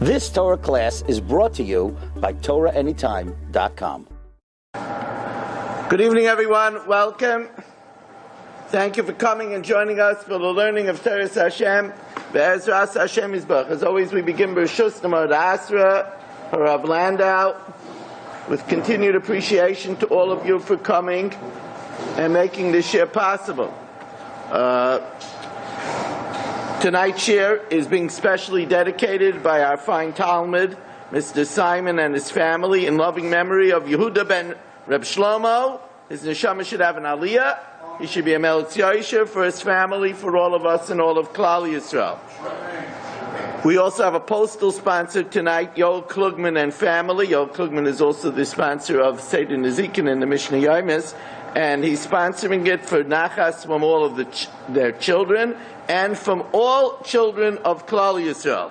This Torah class is brought to you by TorahAnytime.com. Good evening, everyone. Welcome. Thank you for coming and joining us for the learning of Torah Hashem. Be'ezras Hashem Yisbach. As always, we begin B'Rishus Namod Asra, Harav Landau, with continued appreciation to all of you for coming and making this share possible. Tonight's share is being specially dedicated by our fine Talmud, Mr. Simon and his family, in loving memory of Yehuda ben Reb Shlomo. His neshama should have an aliyah. He should be a melech yosher for his family, for all of us, and all of Klal Yisrael. We also have a postal sponsor tonight, Yoel Klugman and family. Yoel Klugman is also the sponsor of Seder Nezikin in the Mishnah Yomis, and he's sponsoring it for nachas from all of their children and from all children of Klal Yisrael.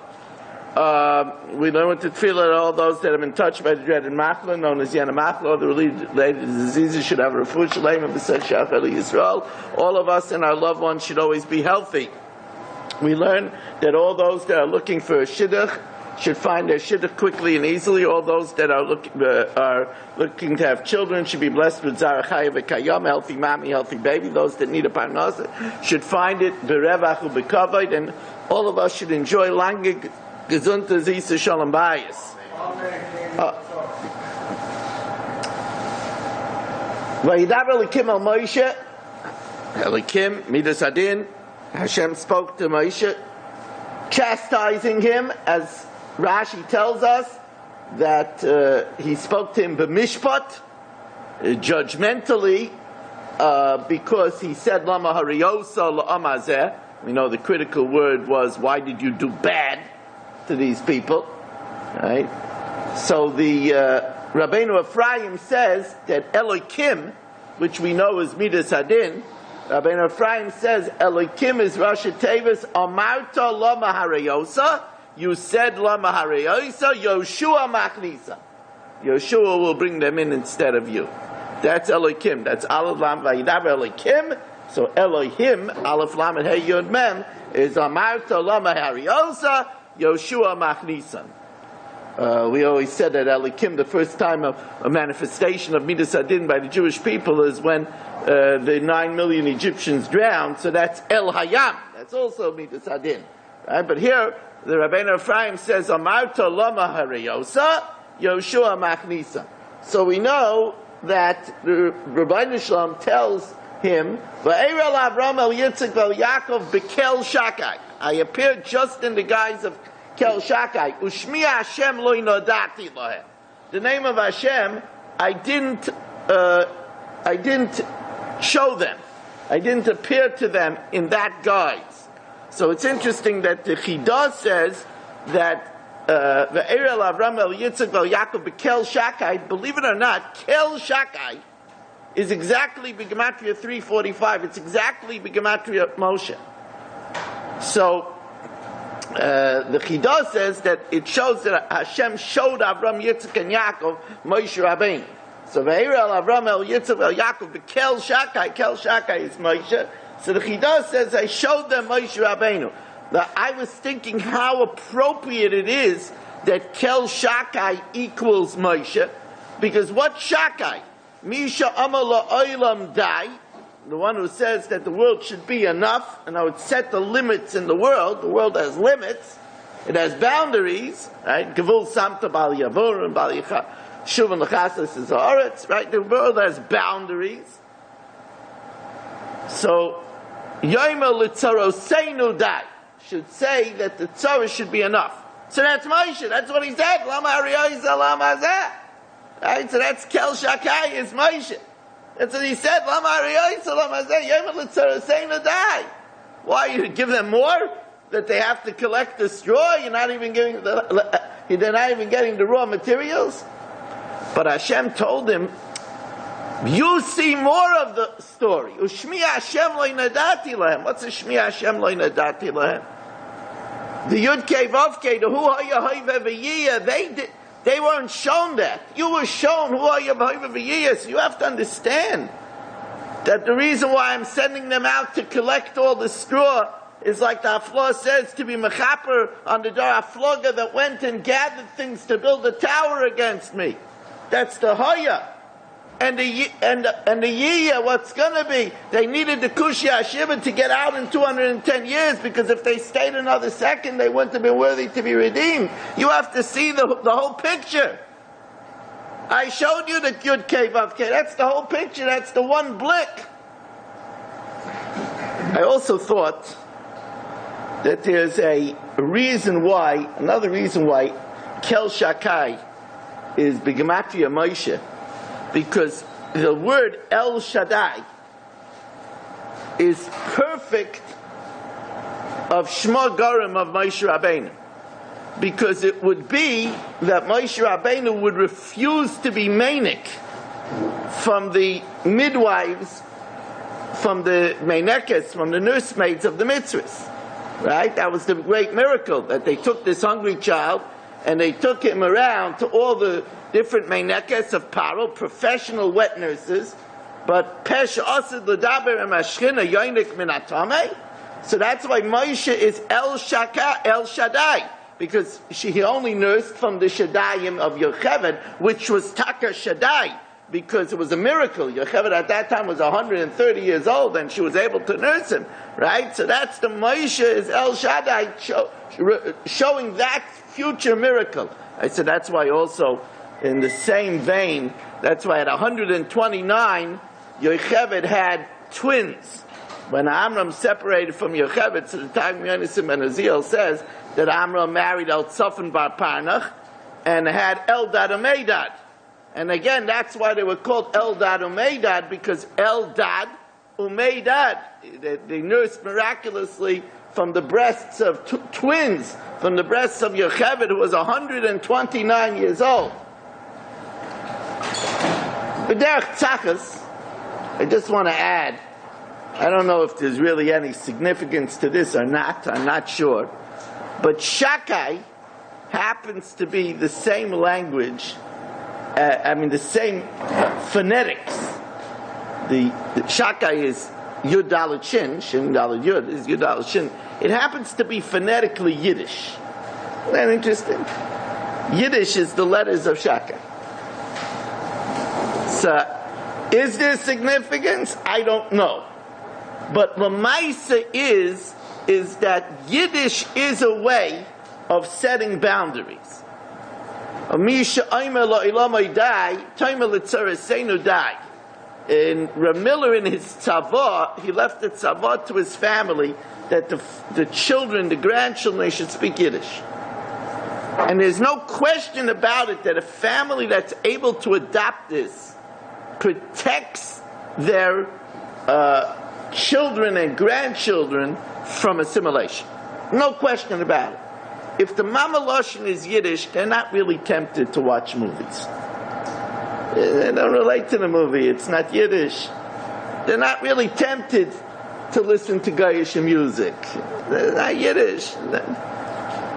We learn with the tefillah all those that have been touched by the dreaded machla, known as Yana Machla, the related diseases, should have a refuah shalem and b'seh shachar Yisrael. All of us and our loved ones should always be healthy. We learn that all those that are looking for a shidduch should find their shidduch quickly and easily. All those that are looking to have children should be blessed with zara chaya v'kayam, healthy mommy, healthy baby. Those that need a parnasa should find it b'revach u'b'kavod, and all of us should enjoy lange gesundte zisa shalom bayis. Vayidaber Elikim al Moshe, Elikim midas adin. Hashem spoke to Moshe, chastising him, as Rashi tells us, that he spoke to him b'mishpat, judgmentally, because he said, Lama hariosa la'amazeh. We know the critical word was, why did you do bad to these people? Right? So the Rabbeinu Ephraim says that Elokim, which we know is Midas Hadin, Rabbeinu Ephraim says, Elokim is Rashi Tevis, Amarta Lama Harayosa, you said Lama Harayosa, Yoshua Machnisa. Yoshua will bring them in instead of you. That's Elokim. That's Aleph Lam Vayidaber Elokim. So Elohim, Aleph Lam and Hey Yod Mem, is Amarta Lama Harayosa, Yoshua Machnisa. We always said that Elokim, the first time a manifestation of Midas Hadin by the Jewish people is when the 9 million Egyptians drowned, so that's El Hayam. That's also Midas Hadin. Right? But here, the Rabbeinu Ephraim says, Amarta Lama Harayosa, Yoshua Machnisa. So we know that the Rabbeinu Shalom tells him, Eira Avram El Yitzchak El Yaakov Bekel Shakai. I appeared just in the guise of Kel Shakai. Ushmi Hashem lo inodati lohem. The name of Hashem, I didn't show them. I didn't appear to them in that guise. So it's interesting that the Chidah says that the Eira Avram El Yitzchak El Yaakov Bekel Shakai. Believe it or not, Kel Shakai is exactly B'Gematria 345. It's exactly B'Gematria Moshe. So the Chidah says that it shows that Hashem showed Avram, Yitzchak, and Yaakov Moshe Rabbeinu. So Ve'era al Avram el Yitzchak el Yaakov Kel Shakai. Kel Shakai is Moshe. So the Chidah says I showed them Moshe Rabbeinu. Now, I was thinking how appropriate it is that Kel Shakai equals Moshe, because what Shakai? Misha Amala Oilam Dai, the one who says that the world should be enough, and I would set the limits in the world. The world has limits. It has boundaries, right? Gevul Samta Bal Yavur and Bal Shuvan L'chasas is Haaretz, right? The world has boundaries. So, Yoima L'Tzaroseinu Dai should say that the tzara should be enough. So that's Moshe. That's what he said. Lama Hariyosa Lama Zeh. Right? So that's Kel Shakai is Moshe. That's what he said. Lama Hariyosa Lama Zeh. Yoima L'Tzaroseinu Dai. Why? You give them more? That they have to collect the straw? They're not even getting the raw materials? But Hashem told him, you see more of the story. Ushmi Hashem lo nadati lahem. What's a Shmi Hashem lo nadati lahem? The Yud Kei Vav Kei, the Hu HaYahoy V'Yiyah, they weren't shown that. You were shown Hu HaYahoy V'Yiyah, so you have to understand that the reason why I'm sending them out to collect all the straw is like the Aflo says, to be mechaper on the Dar Afloga that went and gathered things to build a tower against me. That's the Hoya. And the Yiyah, what's going to be? They needed the Kushya Hashiva to get out in 210 years, because if they stayed another second, they wouldn't have been worthy to be redeemed. You have to see the whole picture. I showed you the Yud Kei Vav Kei. That's the whole picture. That's the one blick. I also thought that there's another reason why Kel Shakai is B'Gematria Moshe, because the word El Shaddai is perfect of Shema Garim of Moshe Rabbeinu, because it would be that Moshe Rabbeinu would refuse to be manic from the midwives, from the menekes, from the nursemaids of the mitzvahs. Right? That was the great miracle, that they took this hungry child and they took him around to all the different menekes of Paro, professional wet nurses, but pesh asid l'daber emashchina yoinik min atame. So that's why Moshe is El Shaddai, because he only nursed from the Shaddayim of Yocheved, which was Taka Shaddai, because it was a miracle. Yocheved at that time was 130 years old, and she was able to nurse him, right? So that's the Moshe is El Shaddai, showing that future miracle. I said that's why also, in the same vein, that's why at 129, Yocheved had twins. When Amram separated from Yocheved, so the Targum Yonasim and Aziel says that Amram married El Tzofan Bar Parnach and had Eldad Umeidad. And again, that's why they were called Eldad Umeidad, because Eldad Umeidad, they nursed miraculously from the breasts of twins, from the breasts of Yocheved, who was 129 years old. B'derech Tzachas, I just want to add, I don't know if there's really any significance to this or not, I'm not sure, but Shakai happens to be the same language, the same phonetics. The Shakai is Yud Dalet Shin, Shin Dalet Yud is Yud Dalet Shin. It happens to be phonetically Yiddish. Isn't that interesting? Yiddish is the letters of Shakai. So, is there significance? I don't know. But Lamaisa is that Yiddish is a way of setting boundaries. And Rav Miller in his tzavah, he left the tzavah to his family that the children, the grandchildren, they should speak Yiddish. And there's no question about it that a family that's able to adopt this protects their children and grandchildren from assimilation. No question about it. If the Mama Lashon is Yiddish, they're not really tempted to watch movies. They don't relate to the movie. It's not Yiddish. They're not really tempted to listen to Goyish music. They're not Yiddish.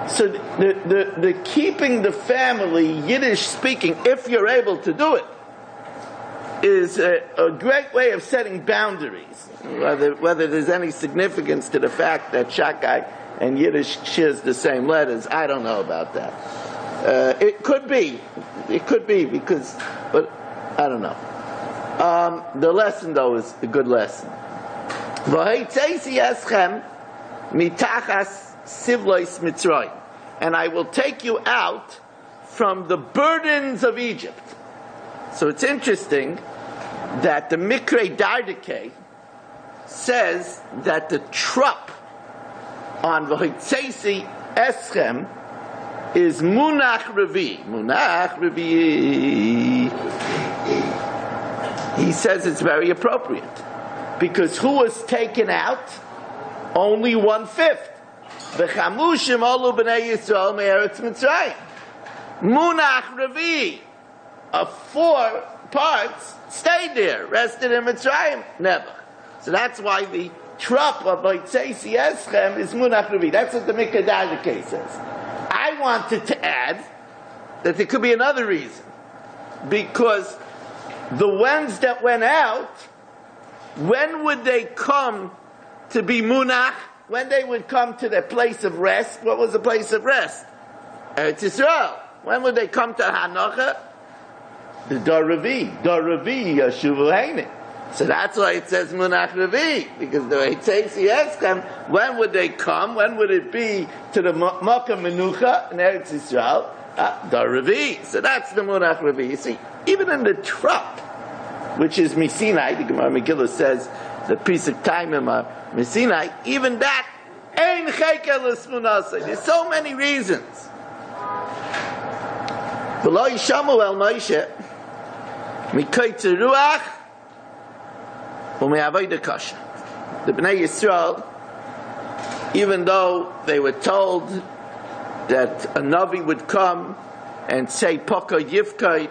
So the keeping the family Yiddish speaking, if you're able to do it, is a great way of setting boundaries. Whether there's any significance to the fact that Shakai and Yiddish shares the same letters, I don't know about that. It could be, but I don't know. The lesson, though, is a good lesson. And I will take you out from the burdens of Egypt. So it's interesting that the Mikre Dardike says that the trup on V'hoitzeisi Eschem is Munach Revi. Munach Revi. He says it's very appropriate. Because who was taken out? Only 1/5. V'chamushim olu b'nei Yisrael me'eretz Mitzrayim. Munach Revi. 4 parts stayed there, rested in Mitzrayim, never. So that's why the trup of V'hoitzeisi Eschem is Munach Revi. That's what the Mikdash case says. I wanted to add that there could be another reason. Because the ones that went out, when would they come to be Munach? when they would come to their place of rest, what was the place of rest? Eretz Yisrael. When would they come to Hanocha? The Dor Revi, Yashuvu Heine. So that's why it says Munach Revi, because the way it says Yeschem, when would they come? When would it be to the Makkah Menucha in Eretz Yisrael? Dor Revi. So that's the Munach Revi. You see, even in the Trop, which is Misinai, the Gemara Megillah says, the piece of time in Misinai, even that, Ein Chekel L'Smunasa. There's so many reasons. V'lo Yishamu El Moshe, Mikoytze Ruach, U'me'avoda Kasha. The Bnei Yisrael, even though they were told that a Navi would come and say Poko Yivkait,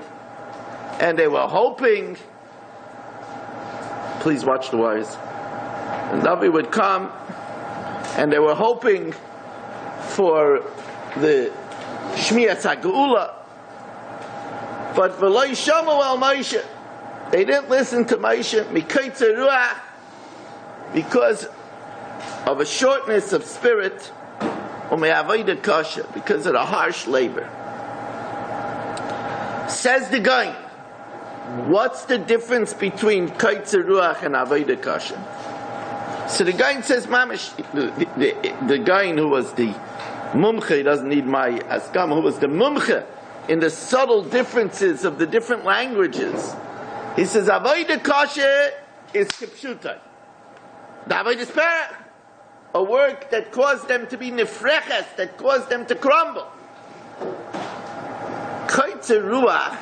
and they were hoping, please watch the wires, the Navi would come and they were hoping for the Shmiyat HaGeula, but V'lo Yishamu El Moshe, they didn't listen to Moshe, Mikoytze Ruach, because of a shortness of spirit, U'me'avoda Kasha, because of the harsh labor. Says the guy, what's the difference between Koytze Ruach and Avoda Kasha? So the guy says, Mamish, the guy who was the Mumche, he doesn't need my Askam, who was the Mumche in the subtle differences of the different languages. He says, Avoda Kasha is Kipshutai. The Avodah Perach, a work that caused them to be nefreches, that caused them to crumble. Koytze Ruach,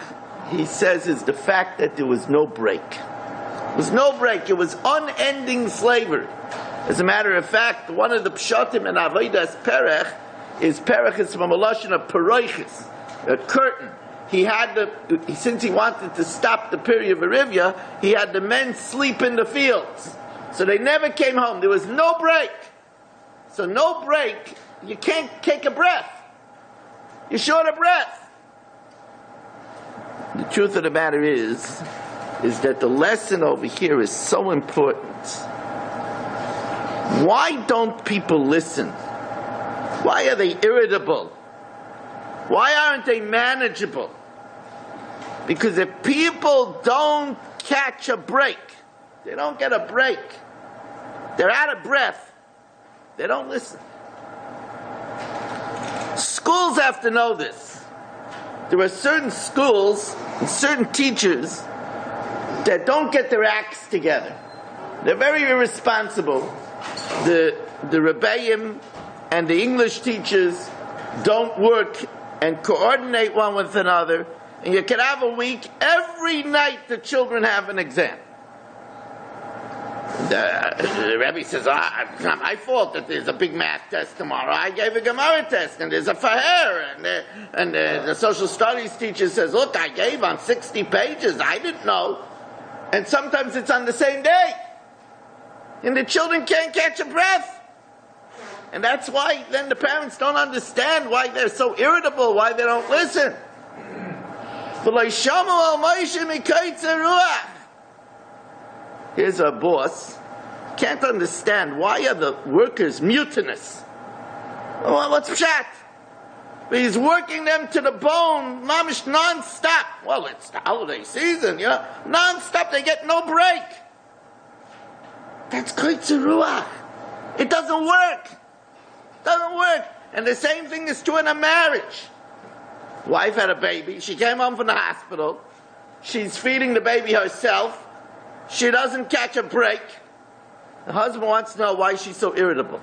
he says, is the fact that there was no break. There was no break. It was unending slavery. As a matter of fact, one of the pshatim in Avodas Perach is from a lashon of peroiches, a curtain. He had since he wanted to stop the period of Arivia, he had the men sleep in the fields. So they never came home. There was no break. So no break, you can't take a breath. You're short of breath. The truth of the matter is that the lesson over here is so important. Why don't people listen? Why are they irritable? Why aren't they manageable? Because if people don't catch a break, they don't get a break, they're out of breath, they don't listen. Schools have to know this. There are certain schools and certain teachers that don't get their acts together. They're very irresponsible. The Rebbeim and the English teachers don't work and coordinate one with another. And you can have a week, every night the children have an exam. The Rebbe says, it's not my fault that there's a big math test tomorrow. I gave a Gemara test, and there's a Faher. And the social studies teacher says, look, I gave on 60 pages. I didn't know. And sometimes it's on the same day. And the children can't catch a breath. And that's why then the parents don't understand why they're so irritable, why they don't listen. Here's a boss, can't understand why are the workers mutinous. Well, what's pshat? He's working them to the bone, mamish, non-stop. Well, it's the holiday season, non-stop, they get no break. That's koytze ruach. It doesn't work. Doesn't work. And the same thing is true in a marriage. Wife had a baby, she came home from the hospital, she's feeding the baby herself, she doesn't catch a break. The husband wants to know why she's so irritable.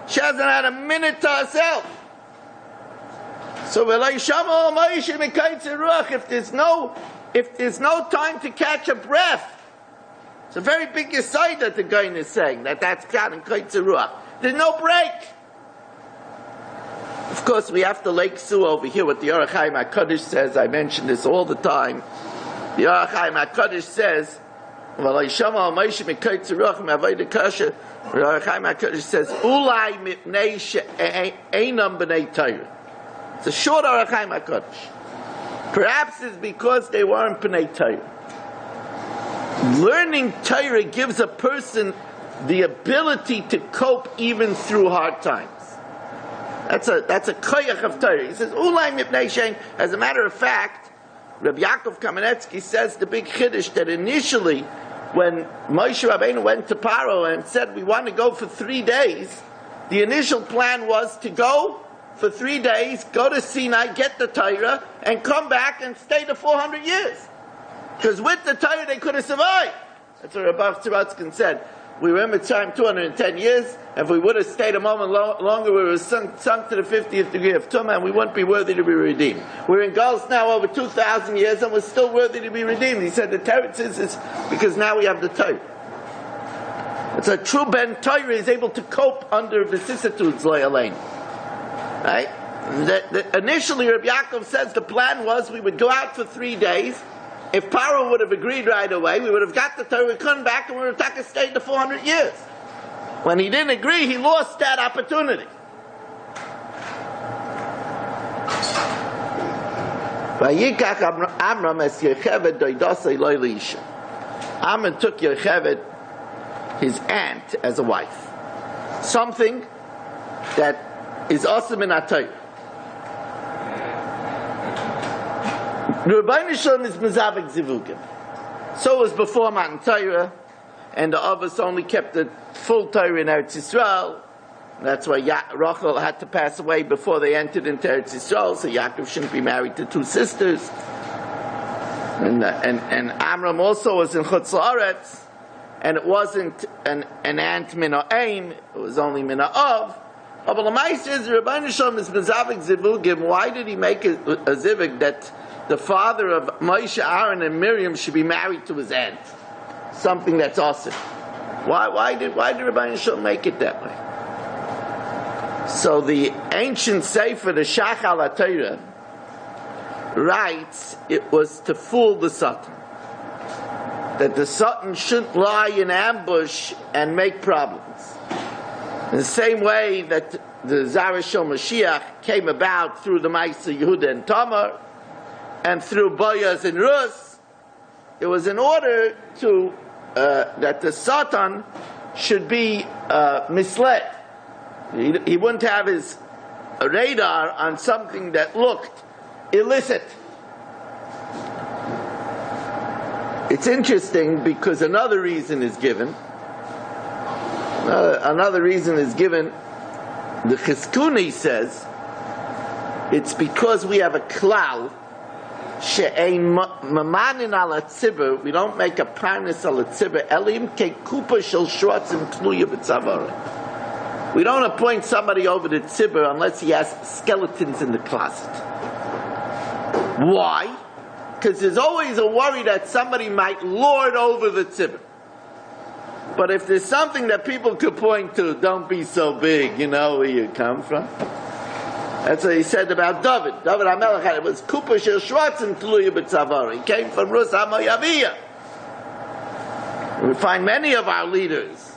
She hasn't had a minute to herself. So if there's no time to catch a breath, it's a very big aside that the guy is saying, that's pshat and koytze ruach. There's no break. Of course, we have to Lake Sue over here what the Orach Chaim HaKadosh says. I mention this all the time. The Orach Chaim HaKadosh says, the Orach Chaim HaKadosh says, Ulai mipnei she'einam b'nei Torah. It's a short Orach Chaim HaKadosh. Perhaps it's because they weren't b'nei Torah. Learning Torah gives a person the ability to cope even through hard times. That's a koyach of Torah. He says, Ulay mipnei shein. As a matter of fact, Rabbi Yaakov Kamenetsky says the big chiddush that initially, when Moshe Rabbeinu went to Paro and said, we want to go for 3 days, the initial plan was to go for 3 days, go to Sinai, get the Torah, and come back and stay the 400 years. Because with the Torah they could have survived. That's what Rabbi Tzaratzkin said. We were in Mitzrayim 210 years. If we would have stayed a moment longer, we would have sunk to the 50th degree of Tumah, and we wouldn't be worthy to be redeemed. We're in Gauls now over 2,000 years, and we're still worthy to be redeemed. He said the teretz is because now we have the Torah. It's a true Ben Torah is able to cope under vicissitudes, Le'alein. Right? Initially, Rabbi Yaakov says the plan was we would go out for 3 days. If Paro would have agreed right away, we would have got the Torah, we'd come back, and we would have stayed the 400 years. When he didn't agree, he lost that opportunity. Amram took Yocheved, his aunt, as a wife. Something that is awesome in our Torah. The Rebbeinu Shalom is mezavek zivugim. So it was before Matan Torah, and the Avos only kept the full Torah in Eretz Yisrael. That's why Rachel had to pass away before they entered into Eretz Yisrael, so Yaakov shouldn't be married to 2 sisters. And Amram also was in Chutz La'aretz, and it wasn't an aunt mina aim, it was only mina of. But the Ma'aser is Rebbeinu Shalom is mezavek zivugim. Why did he make a zivug that the father of Moshe, Aaron, and Miriam should be married to his aunt? Something that's awesome. Why did Rebbeinu Shalom make it that way? So the ancient Sefer, the Shach al HaTorah, writes it was to fool the Satan. That the Satan shouldn't lie in ambush and make problems. In the same way that the Zara Shel Mashiach came about through the Ma'aser Yehuda and Tamar, and through Boaz and Rus, it was in order to that the Satan should be misled. He wouldn't have his radar on something that looked illicit. It's interesting because another reason is given. Another reason is given. The Chizkuni says it's because we have a klal. We don't make a parnas al tzibur elim ke kupa shel shrotzim tluya b'tzavarim. We don't appoint somebody over the tzibur unless he has skeletons in the closet. Why? Because there's always a worry that somebody might lord over the tzibur. But if there's something that people could point to, don't be so big, you know where you come from. That's what he said about David. David HaMelech had it was Kupa Shel Shrotzim Tluya B'Tzavar. He came from Rus HaMoyaviyah. We find many of our leaders.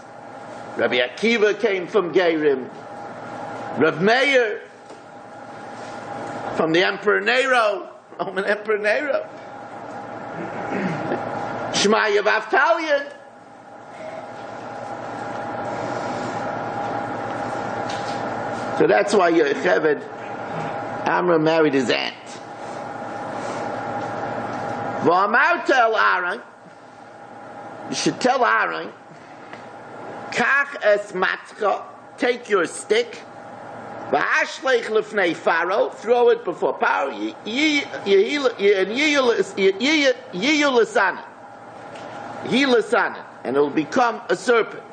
Rabbi Akiva came from Geirim. Rav Meir from the Emperor Nero, Roman Emperor Nero. Shmaya Avtalion. So that's why Yocheved, Amram married his aunt. V'amar tel Aaron, you should tell Aaron, Kach es matcha, take your stick, v'ashleich lefnei Pharaoh, throw it before Pharaoh, yiyu l'sanan, and it will become a serpent.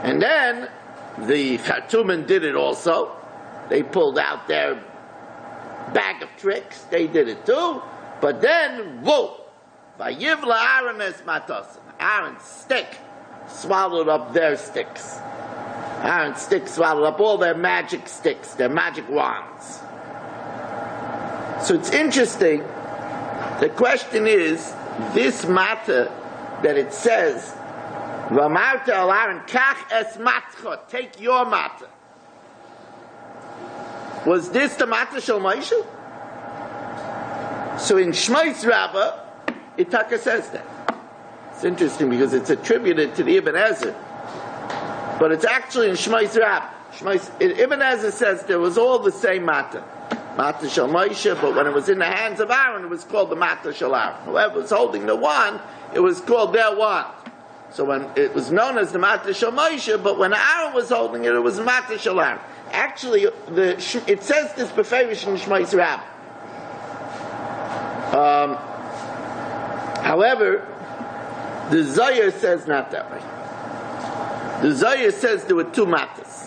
And then the Khartoumen did it also. They pulled out their bag of tricks. They did it too. But then, whoa! Vayivla Aaron es matosim. Aaron's stick swallowed up their sticks. Aaron's stick swallowed up all their magic sticks, their magic wands. So it's interesting. The question is, this matter that it says, V'amarta al Aaron, kach es matcha, take your matter. Was this the matter shel Moshe? So in Shmois Rabbah, Itaka says that. It's interesting because it's attributed to the Ibn Ezra. but it's actually in Shmais Rab. Ibn Ezra says there was all the same matter. Matter Shel Moshe, but when it was in the hands of Aaron, it was called the Matter Shel Aaron. Whoever was holding the wand, it was called their wand. So when it was known as the Matter Shel Moshe, but when Aaron was holding it, it was Matter Shel Aaron. Actually, it says this beferish in Shmais Rab. However, the Zohar says not that way. The Zohar says there were two matters.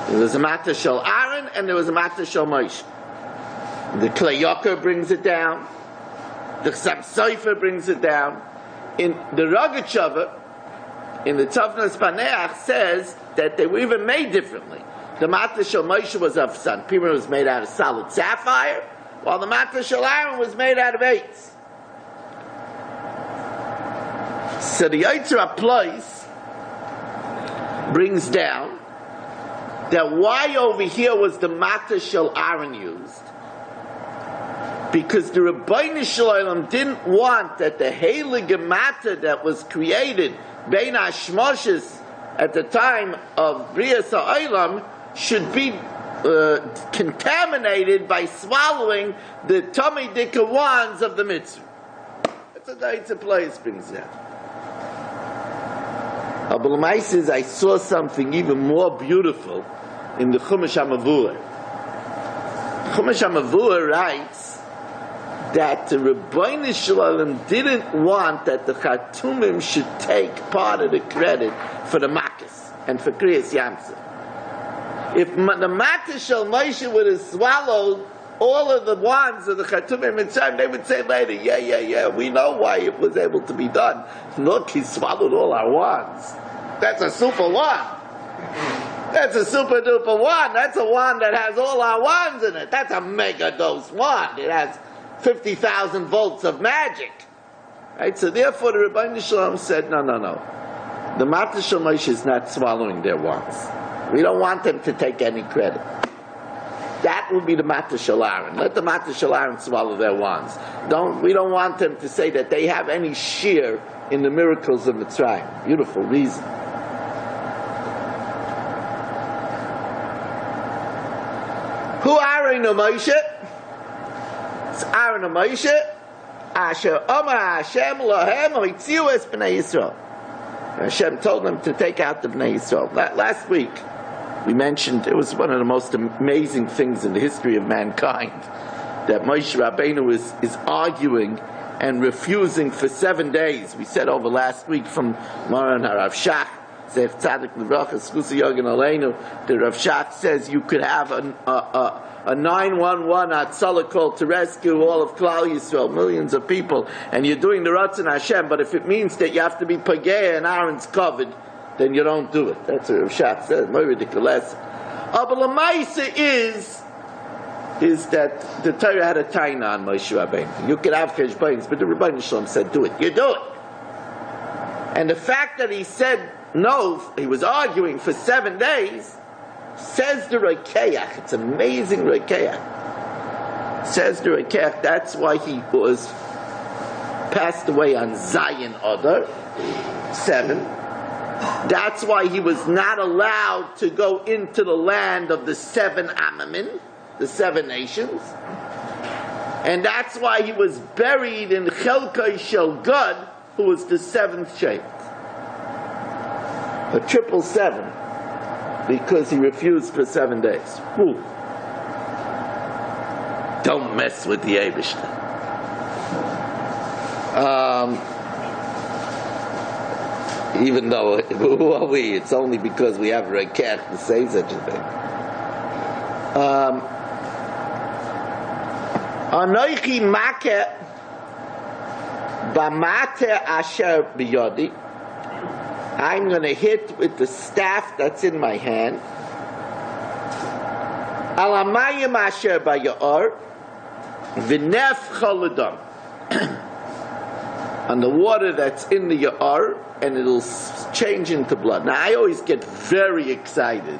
There was a matter Shel Aaron and there was a matter Shel Moshe. The Klei Yoker brings it down. The Chassam Sofer brings it down. In the Rogatchover, in the Tovnas Paneach, says that they were even made differently. The matter Shel Moshe was of sanpira, was made out of solid sapphire, while the matter Shel Aaron was made out of eights. So the Yitzhak place brings down that why over here was the matter Shel Aaron used? Because the Rebbeinu Shalom didn't want that the heilige matter that was created Bein Hashmoshes at the time of Brias HaOlam should be contaminated by swallowing the Tomei Dika wands of the mitzvah. That's what the Yitzhak place brings down. Abul says, I saw something even more beautiful in the Chumash HaMavur. Chumash HaMavur writes that the Rebbeinu Shalom didn't want that the Chatumim should take part of the credit for the Makkos and for Kriyas Yamseh. If the Makkos Shel Moshe would have swallowed all of the wands of the Chatumim Mitzrayim, they would say later, yeah, we know why it was able to be done. Look, he swallowed all our wands. That's a super wand. That's a super duper wand. That's a wand that has all our wands in it. That's a mega dose wand. It has 50,000 volts of magic. Right? So therefore the Rebbeinu Shalom said, no. The Matter Shel Moshe is not swallowing their wands. We don't want them to take any credit. That will be the Matter Shel Aaron. Let the Matter Shel Aaron swallow their wands. We don't want them to say that they have any share in the miracles of Mitzrayim. Beautiful reason. Who Aaron or Moshe? It's Aaron and Moshe. Asher Omar Hashem Lohem Hoitziu Es Bnei Yisrael. Hashem told them to take out the Bnei Yisrael. Last week we mentioned it was one of the most amazing things in the history of mankind that Moshe Rabbeinu is arguing and refusing for 7 days. We said over last week from Moran HaRav Shach, Zev Tzadik L'Bracha Skusa Yogan Aleinu, the Rav Shach says you could have a 911 Hatzalah call to rescue all of Klal Yisrael, millions of people, and you're doing the Ratzon Hashem, but if it means that you have to be Pagea and Aaron's covered, then you don't do it. That's what Rav Shach says. More ridiculous. But the Maisa is that the Torah had a taina on Moshe Rabbeinu. You could have cheshbonos, but the Rebbeinu Shalom said, do it. You do it. And the fact that he said no, he was arguing for 7 days, says the Rekeach, it's amazing Rekeach, says the Rekeach, that's why he was passed away on Zion Adar 7. That's why he was not allowed to go into the land of the 7 Amamim, the 7 nations. And that's why he was buried in Chelkai Shel Gad, who was the 7th Sheikh. A 777, because he refused for 7 days. Whew. Don't mess with the Eibishter. Even though, who are we? It's only because we have a Rekech to say such a thing. Anoichi Makeh Bamate Asher Biyodi. I'm going to hit with the staff that's in my hand. Alamayim Asher Bayar V'nef Choladam. On the water that's in the Ya'ar, and it'll change into blood. Now, I always get very excited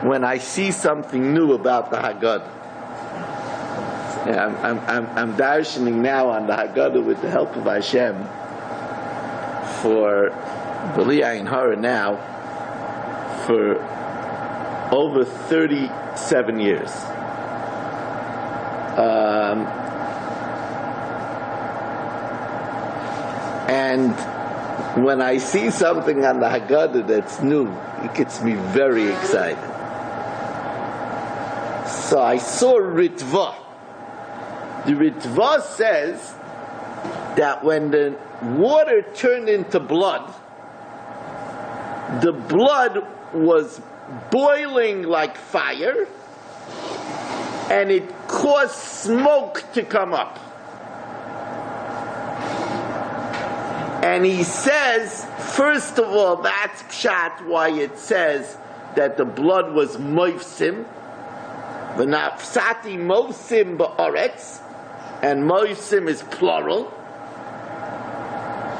when I see something new about the Haggadah. I'm darshaning now on the Haggadah with the help of Hashem for B'li Ayin Hara now for over 37 years. And when I see something on the Haggadah that's new, it gets me very excited. So I saw Ritva. The Ritva says that when the water turned into blood, the blood was boiling like fire, and it caused smoke to come up. And he says, first of all, that's pshat why it says that the blood was moifsim, v'nafsati moifsim ba'aretz, and moifsim is plural.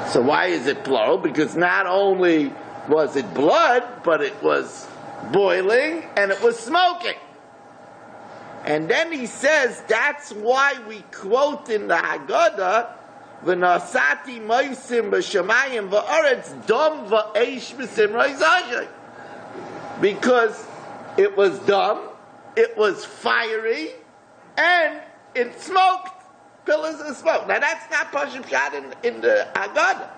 So why is it plural? Because not only was it blood, but it was boiling and it was smoking. And then he says that's why we quote in the Haggadah, "V'nasati moisim b'shamayim v'aretz dom v'eish b'simrei zajay," because it was dumb, it was fiery, and it smoked pillars of smoke. Now that's not Pashut Pshat in the Haggadah.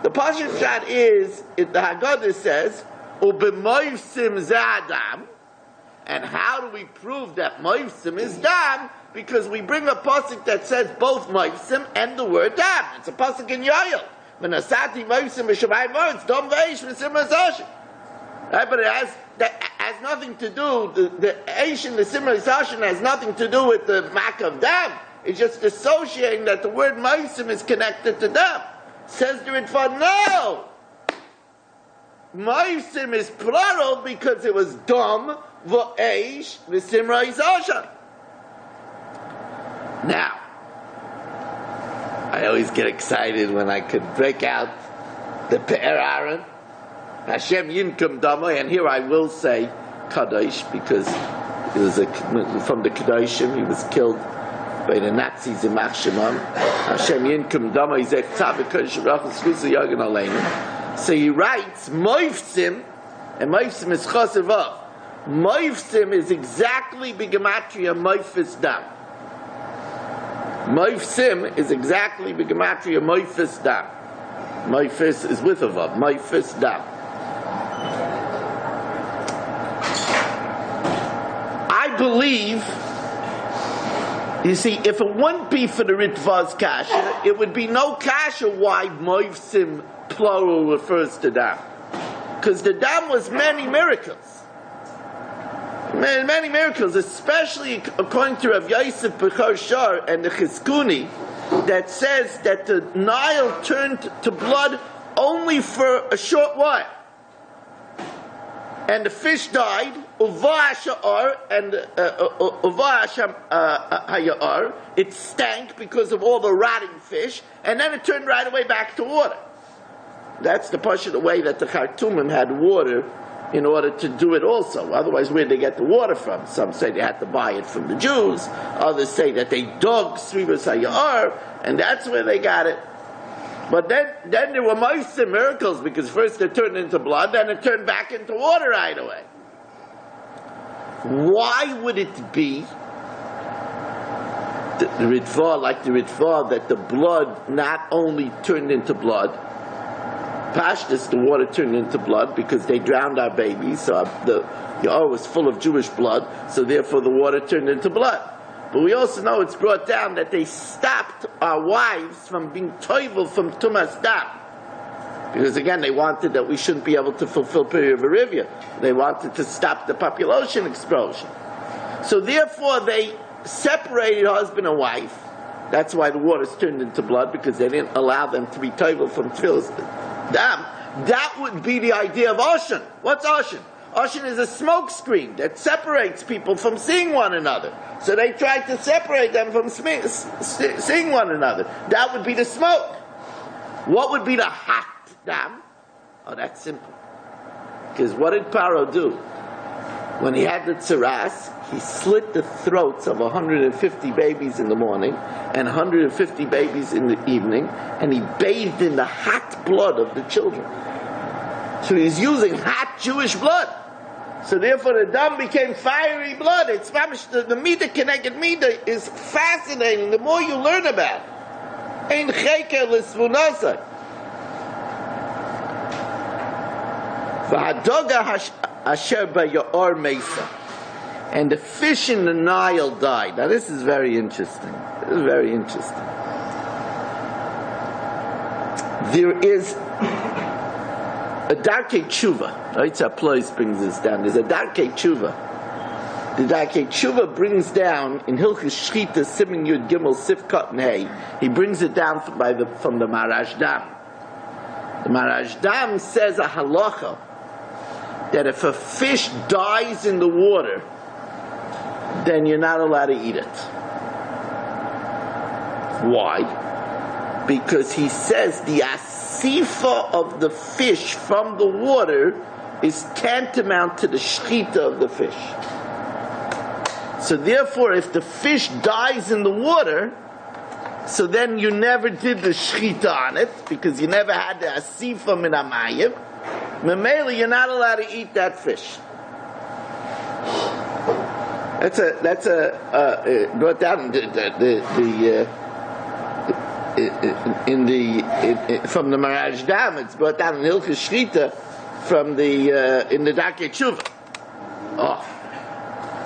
The Pashut Pshat is, the Haggadah says, "U'b'moisim z'adam." And how do we prove that moifsim is dam? Because we bring a pasuk that says both moifsim and the word dam. It's a pasuk in Yoel. V'nasati moifsim b'shamayim v'aretz dom v'eish b'simra zashim. Right, but that has nothing to do. The eish and the simra zashim has nothing to do with the mak of dam. It's just associating that the word moifsim is connected to dam. Says the Ritva, no. Moifsim is plural because it was dom v'eish v'simra zashim. Now, I always get excited when I could break out the Pe'er Aaron, Hashem Yinkum Damai, and here I will say Kadosh, because he was from the Kadoshim, he was killed by the Nazis in Mach Shemam. Hashem Yinkum Damai Zech Tzavik Kodesh Baruch Hu Yagan Aleinu. So he writes, Moifsim, and Moifsim is Chosevav. Moifsim is exactly B'gematria Moifis Dam. Moifsim is exactly B'gematria Moifis Dam. Moifis is with a vav. Moifis Dam. I believe, you see, if it wouldn't be for the Ritva's kasha, it would be no kasha why Moifsim plural refers to Dam. Because the Dam was many miracles. Many miracles, especially according to Rav Yosef Bechor Shor and the Chizkuni, that says that the Nile turned to blood only for a short while. And the fish died, Uvah Sha'ar, and Uvah Haya'ar, it stank because of all the rotting fish, and then it turned right away back to water. That's the Pashut way that the Khartoumim had water in order to do it also. Otherwise, where'd they get the water from? Some say they had to buy it from the Jews. Others say that they dug Srivas HaYa'ar, and that's where they got it. But then there were Moifsim miracles, because first it turned into blood, then it turned back into water right away. Why would it be the Ritva, like the Ritva, that the blood not only turned into blood, Pashtus, the water turned into blood because they drowned our babies, so the Ya'ar was full of Jewish blood, so therefore the water turned into blood. But we also know it's brought down that they stopped our wives from being toivel from Tumas Dam. Because again, they wanted that we shouldn't be able to fulfill Peri Verivia. They wanted to stop the population explosion. So therefore they separated husband and wife. That's why the waters turned into blood, because they didn't allow them to be toivel from Tfilis Dam. That would be the idea of Oshan. What's Oshan? Oshan is a smoke screen that separates people from seeing one another. So they tried to separate them from seeing one another. That would be the smoke. What would be the hot dam? Oh, that's simple. Because what did Paro do? when he had the tzaras, he slit the throats of 150 babies in the morning and 150 babies in the evening, and he bathed in the hot blood of the children. So he's using hot Jewish blood. So therefore the dam became fiery blood. It's the Mida connected Mida is fascinating the more you learn about it. Ein cheker l'svunasai. V'hadoga asher ba'yor mesa. And the fish in the Nile died. Now this is very interesting. This is very interesting. There is a Darkei Tshuva. Yitzhak Plois brings this down. There's a Darkei Tshuva. The Darkei Tshuva brings down in Hilchos Shchita Siman Yud Gimel Sifkat and Hey. He brings it down from the Marashdam. The Marashdam says a halacha that if a fish dies in the water, then you're not allowed to eat it. Why? Because he says the asifa of the fish from the water is tantamount to the shchita of the fish. So therefore, if the fish dies in the water, so then you never did the shchita on it, because you never had the asifa min hamayim. Memela, you're not allowed to eat that fish. That's brought down from the Marashdam. It's brought down in Hilchos Shchita from in the Darkei Tshuva. Oh,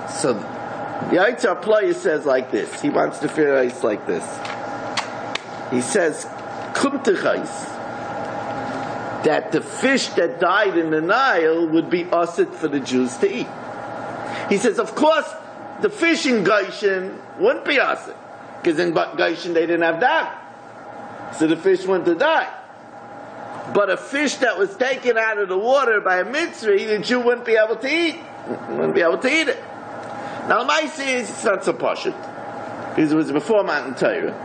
so the Yitzhak Plois says like this. He wants to figure out like this. He says, "Kumtechais." That the fish that died in the Nile would be asit for the Jews to eat. He says, of course, the fish in Goshen wouldn't be asit, because in Goshen they didn't have dam, so the fish wouldn't die. But a fish that was taken out of the water by a Mitzri, the Jew wouldn't be able to eat. Wouldn't be able to eat it. Now, the Maisa is it's not so pashut, because it was before Matan Torah,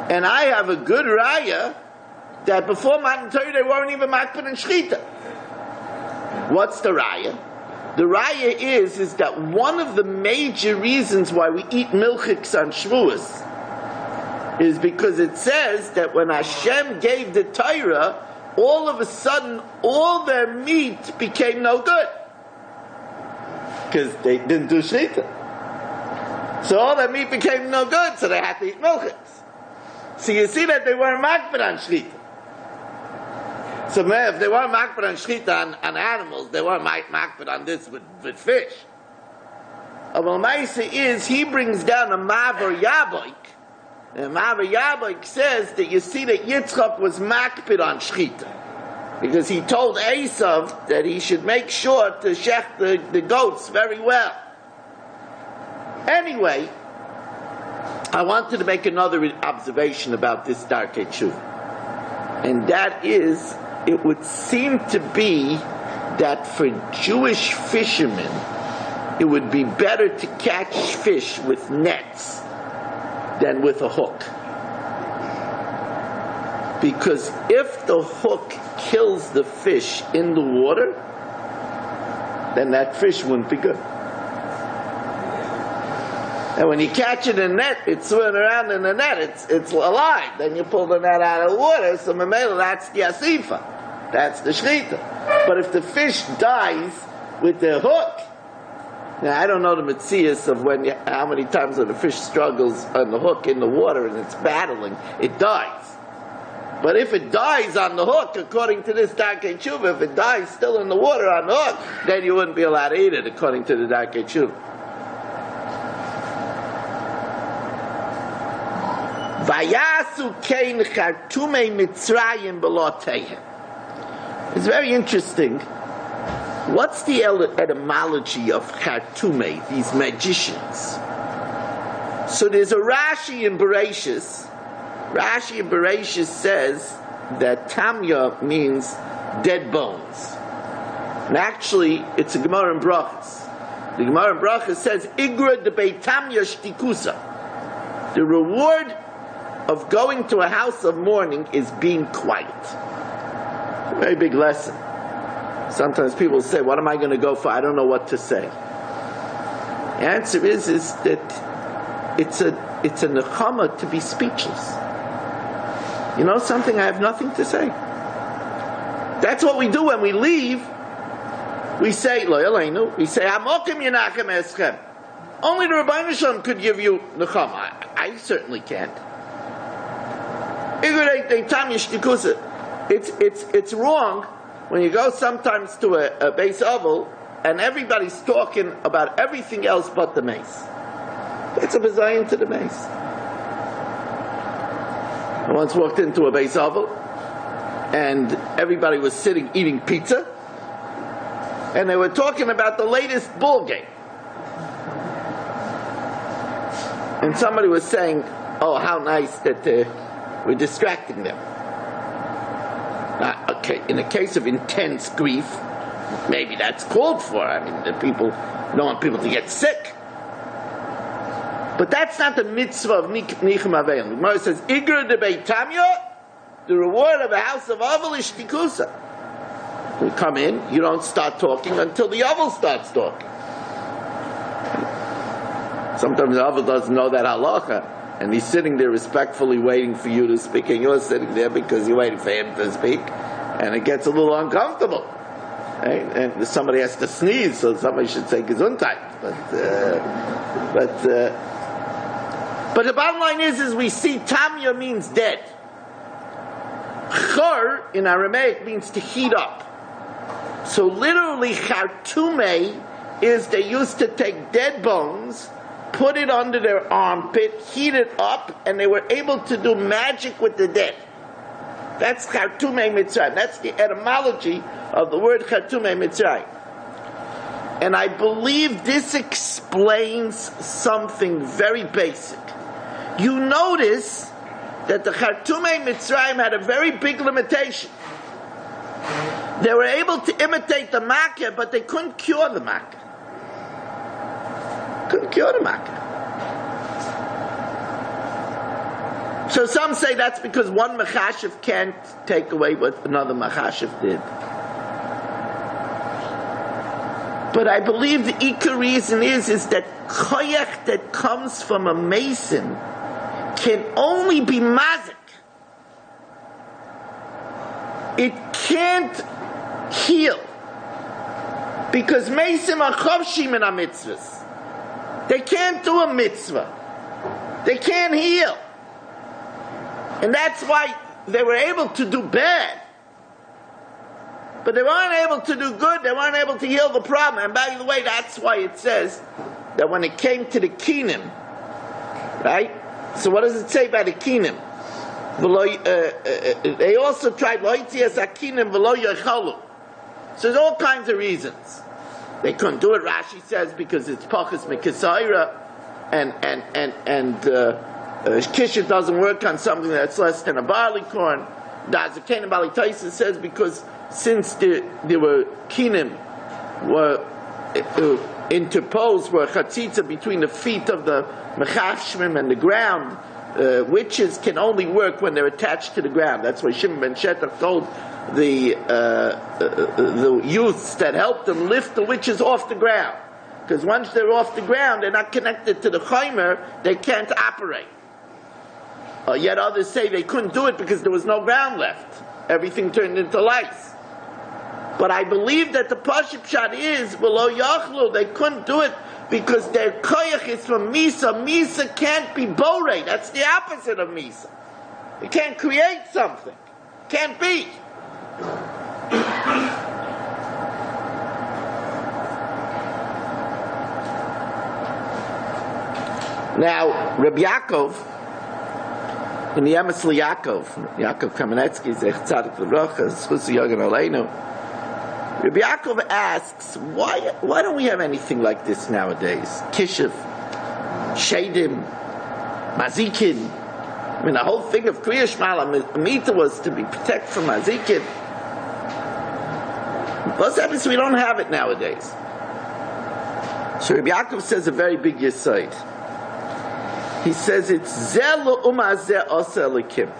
and I have a good raya that before Matan Torah they weren't even makpid and shchita. What's the raya? The raya is that one of the major reasons why we eat milchiks on Shavuos is because it says that when Hashem gave the Torah, all of a sudden all their meat became no good, because they didn't do shchita. So all their meat became no good, so they had to eat milchiks. So you see that they weren't makpid on shchita. So if they weren't makpid on shchita on animals, they weren't makpid on this with fish. Well, Maisa is, he brings down a Maver Yaboik. And Maver Yaboik says that you see that Yitzchak was makpid on shchita, because he told Esav that he should make sure to shech the goats very well. Anyway, I wanted to make another observation about this Darkei Tshuva. And that is, it would seem to be that for Jewish fishermen, it would be better to catch fish with nets than with a hook. Because if the hook kills the fish in the water, then that fish wouldn't be good. And when you catch it in a net, it's swimming around in the net, it's alive. Then you pull the net out of the water, so memela, that's the asifa. That's the shchita. But if the fish dies with the hook, now I don't know the metzias of how many times when the fish struggles on the hook in the water and it's battling, it dies. But if it dies on the hook, according to this Darkei Tshuva, if it dies still in the water on the hook, then you wouldn't be allowed to eat it, according to the Darkei Tshuva. Vayasu kein chartumei Mitzrayim b'loteihem. It's very interesting. What's the etymology of chartumei, these magicians? So there's a Rashi in Bereshis. Rashi in Bereshis says that Tamya means dead bones. And actually, it's a Gemara in Brachas. The Gemara in Brachas says, Igra de Beit Tamya shtikusa. The reward of going to a house of mourning is being quiet. It's a very big lesson. Sometimes people say, what am I going to go for? I don't know what to say. The answer is that it's a nechama to be speechless. You know something? I have nothing to say. That's what we do when we leave. We say, Lo Yaleinu, we say, Hamokim Yenachem Eschem. Only the Rebbeinu Shalom could give you nechama. I certainly can't. It's wrong when you go sometimes to a Beis Oval and everybody's talking about everything else but the mace. It's a bizayon to the mace. I once walked into a Beis Oval and everybody was sitting eating pizza and they were talking about the latest ball game. And somebody was saying, oh, how nice that we're distracting them. Okay, in a case of intense grief, maybe that's called for. I mean, the people don't want people to get sick. But that's not the mitzvah of Nichem Avelim. The Gemara says, Igra de Beit Tamya, the reward of the house of Aval is Shtikusa. You come in, you don't start talking until the Aval starts talking. Sometimes the Aval doesn't know that halacha, and he's sitting there respectfully waiting for you to speak, and you're sitting there because you're waiting for him to speak, and it gets a little uncomfortable. Right? And somebody has to sneeze, so somebody should say Gesundheit. But the bottom line is we see Tamya means dead. Chor in Aramaic means to heat up. So literally, Chartume is they used to take dead bones, put it under their armpit, heat it up, and they were able to do magic with the dead. That's Chartume Mitzrayim. That's the etymology of the word Chartume Mitzrayim. And I believe this explains something very basic. You notice that the Chartume Mitzrayim had a very big limitation. They were able to imitate the Makkah, but they couldn't cure the Makkah. Couldn't cure the Makkah. So some say that's because one Machashiv can't take away what another Machashiv did. But I believe the Ikar reason is that koyach that comes from a mason can only be mazik. It can't heal. Because mason are chovshim in a mitzvahs. They can't do a mitzvah. They can't heal. And that's why they were able to do bad. But they weren't able to do good. They weren't able to heal the problem. And by the way, that's why it says that when it came to the kinim, right? So what does it say about the kinim? They also tried loitzias akinim v'lo yochalu. So there's all kinds of reasons. They couldn't do it, Rashi says, because it's pachas mekesayra, and Kisha doesn't work on something that's less than a barley corn. Dazakain Bali Taisa says because since there were kinim were interposed, were chatzitza between the feet of the mechashmim and the ground, witches can only work when they're attached to the ground. That's why Shimon ben Shetach told the youths that helped them lift the witches off the ground, because once they're off the ground, they're not connected to the chaymer, they can't operate. Yet others say they couldn't do it because there was no ground left. Everything turned into lice. But I believe that the Pashup Pshat is below Yachlu. They couldn't do it because their koyach is from Misa. Misa can't be borei. That's the opposite of Misa. You can't create something. Can't be. Now, Rabbi Yaakov, in the Emes Yaakov Kamenetsky, Zech Tzadik L'Bracha, Zchus Yogan Aleinu, Rabbi Yaakov asks, why don't we have anything like this nowadays? Kishiv, Shadim, Mazikin. I mean, the whole thing of Kriya Shema Amita was to be protected from Mazikin. What's happening? So we don't have it nowadays. So Rabbi Yaakov says a very big yesod. He says it's Zelo Umazeh Oselikim.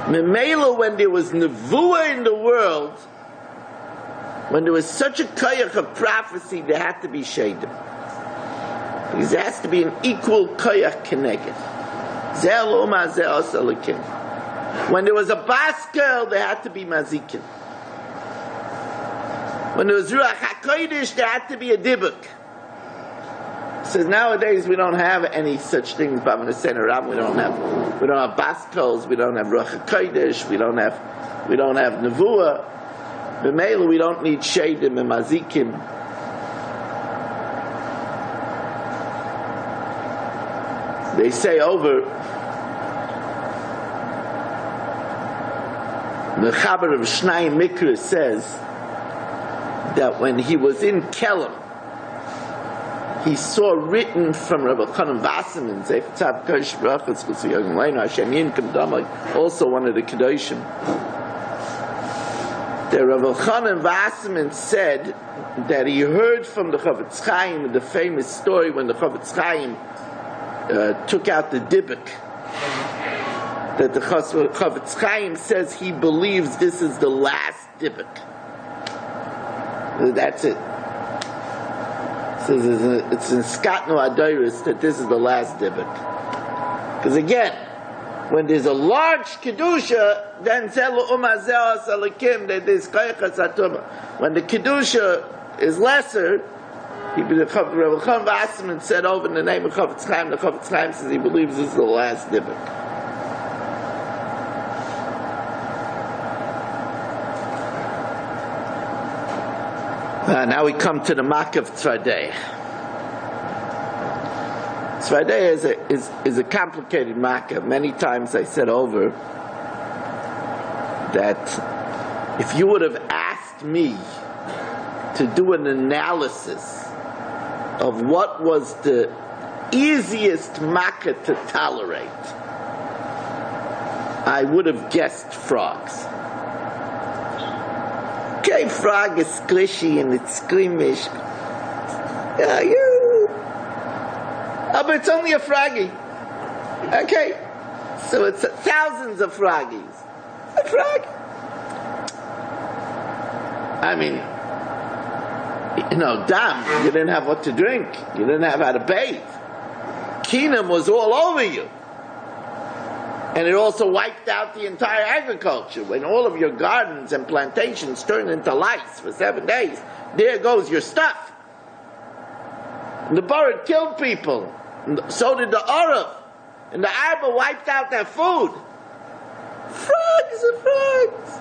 Memela, when there was Nevuah in the world, When there was such a koyach of prophecy, there had to be shadim. Because there has to be an equal koyach keneged. When there was a bas girl, there had to be mazikin. When there was ruach hakodesh, there had to be a dibuk. So nowadays we don't have any such things. We don't have bas girls, we don't have ruach hakodesh, we don't have nevuah. B'meila, we don't need shadim and mazikim. They say over the Chaber of Shnai Mikra says that when he was in Kelm, he saw written from Rabbi Chanan Wasserman, also one of the Kedoshim, that Rabbi Chanan Wasserman said that he heard from the Chavetz Chaim the famous story when the Chavetz Chaim took out the dibuk, that the Chavetz Chaim says he believes this is the last dibuk. That's it. It's in Skatnu Adairis that this is the last dibuk. Because again, when there's a large kedusha, then zelu umazeh asalakim, that there's kayachas atuma. When the kedusha is lesser, Rabbi Chanan Wasserman said over in the name of Chavetz Chaim, the Chavetz Chaim says he believes this is the last dibuk. Now we come to the Mak of Tzvadei. Tzvadei is a complicated Makkah. Many times I said over that if you would have asked me to do an analysis of what was the easiest Makkah to tolerate, I would have guessed frogs. Okay, frog is squishy and it's squeamish. Oh, but it's only a froggy. Okay, so it's thousands of froggies. A frog. I mean, dam, you didn't have what to drink. You didn't have how to bathe. Keenum was all over you. And it also wiped out the entire agriculture. When all of your gardens and plantations turned into lice for 7 days, there goes your stuff. And the bird killed people. And so did the Arav. And the Arba wiped out their food. Frogs are frogs.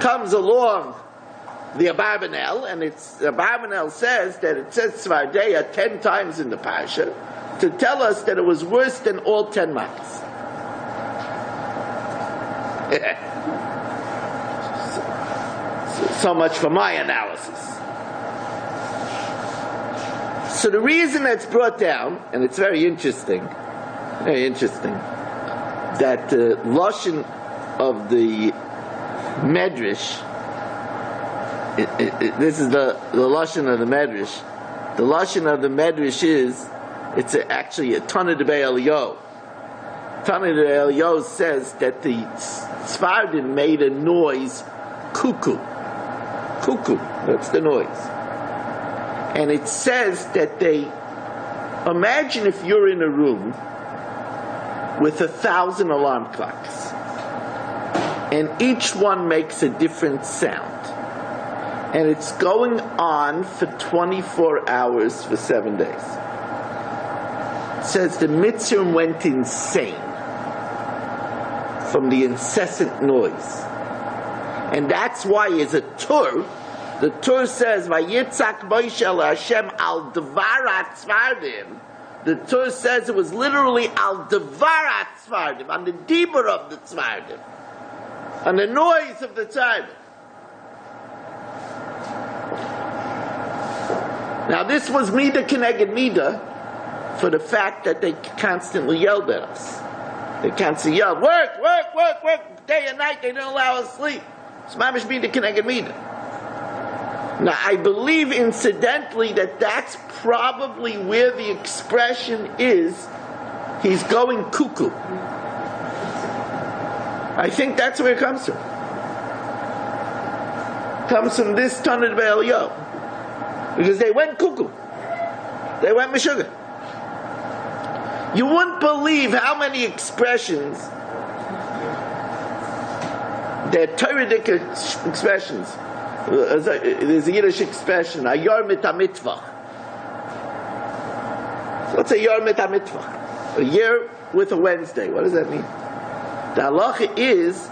Comes along the Abarbanel, and the Abarbanel says that it says Tzvardeya 10 times in the Parsha, to tell us that it was worse than all 10 makas. So much for my analysis. So the reason that's brought down, and it's very interesting, that the Lashon of the Medrash, this is the Lashon of the Medrash. The Lashon of the Medrash is, it's actually a Tana de Be'elio. Tana de Be'elio says that the Sfardim made a noise, cuckoo. Cuckoo, that's the noise. And it says that imagine if you're in a room with 1,000 alarm clocks, and each one makes a different sound. And it's going on for 24 hours for 7 days. It says the Mitzrim went insane from the incessant noise. And that's why as a Tur, the Tur says, Vayitzak Moshe Hashem al Devarat Tzvardim. The Tur says it was literally al Devarat Tzvardim, on the dibur of the Tzvardim, on the noise of the Tzvardim. Now this was Mida Keneged Mida for the fact that they constantly yelled at us. They constantly yelled, work, day and night, they didn't allow us to sleep. It's Mamish Mida Keneged Mida. Now I believe incidentally that that's probably where the expression is, he's going cuckoo. I think that's where it comes from. comes from this Tanit Be'Eliyahu. Because they went cuckoo. They went Meshuggah. You wouldn't believe how many expressions, they're Torah-dik expressions. There's a Yiddish expression, a Yormit HaMitvach. So what's a Yormit HaMitvach? A year with a Wednesday. What does that mean? The halacha is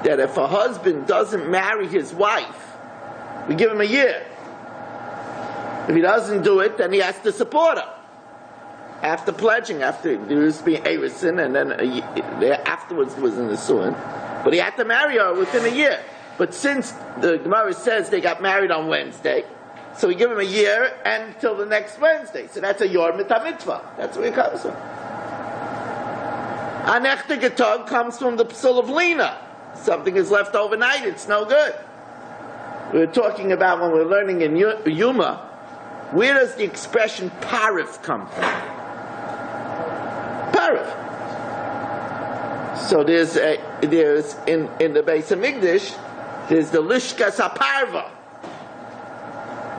that if a husband doesn't marry his wife, we give him a year. If he doesn't do it, then he has to support her. After pledging, after there used to be eira, and then afterwards was in the suin. But he had to marry her within a year. But since the Gemara says they got married on Wednesday, so we give him a year until the next Wednesday. So that's a Yor Mitzvah. That's where it comes from. An echte getog comes from the psul of Lina. Something is left overnight, it's no good. We were talking about when we're learning in Yuma, where does the expression parif come from? Parif. So there's in the Beis Hamikdash, there's the Lishkas HaParva.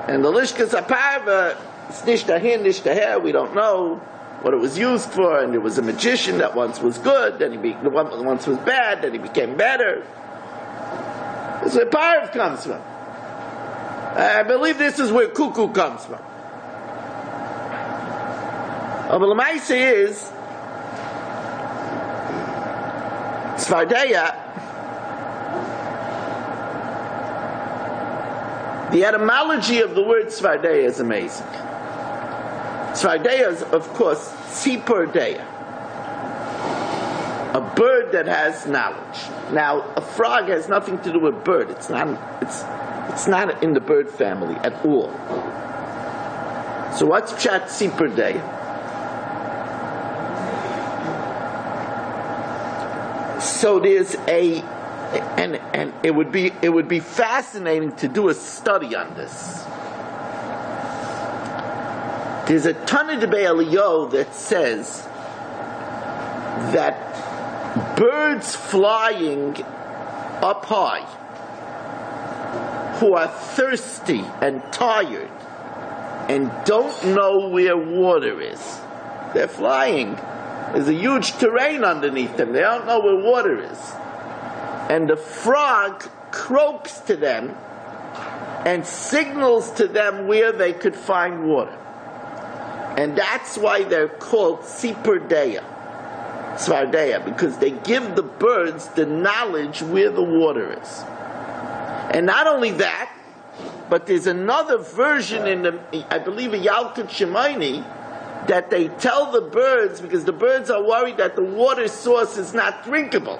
And the Lishkas HaParva, it's nishtahir, nishtahir, we don't know what it was used for, and there was a magician that once was good, then once was bad, then he became better. That's where Parv comes from. I believe this is where cuckoo comes from. But the Lamaisa is Svardeya. The etymology of the word Svardeya is amazing. Svardeya is, of course, Tzipor Deya, a bird that has knowledge. Now, a frog has nothing to do with bird. It's not in the bird family at all. So what's Pshat Tzipor Deya? So there's and it would be fascinating to do a study on this. There's a Tanit Be'Eliyahu that says that birds flying up high, who are thirsty and tired and don't know where water is, they're flying. There's a huge terrain underneath them. They don't know where water is. And the frog croaks to them and signals to them where they could find water. And that's why they're called Tzipor Svardeya, because they give the birds the knowledge where the water is. And not only that, but there's another version in the, I believe, a Yalkut Shemaini, that they tell the birds, because the birds are worried that the water source is not drinkable.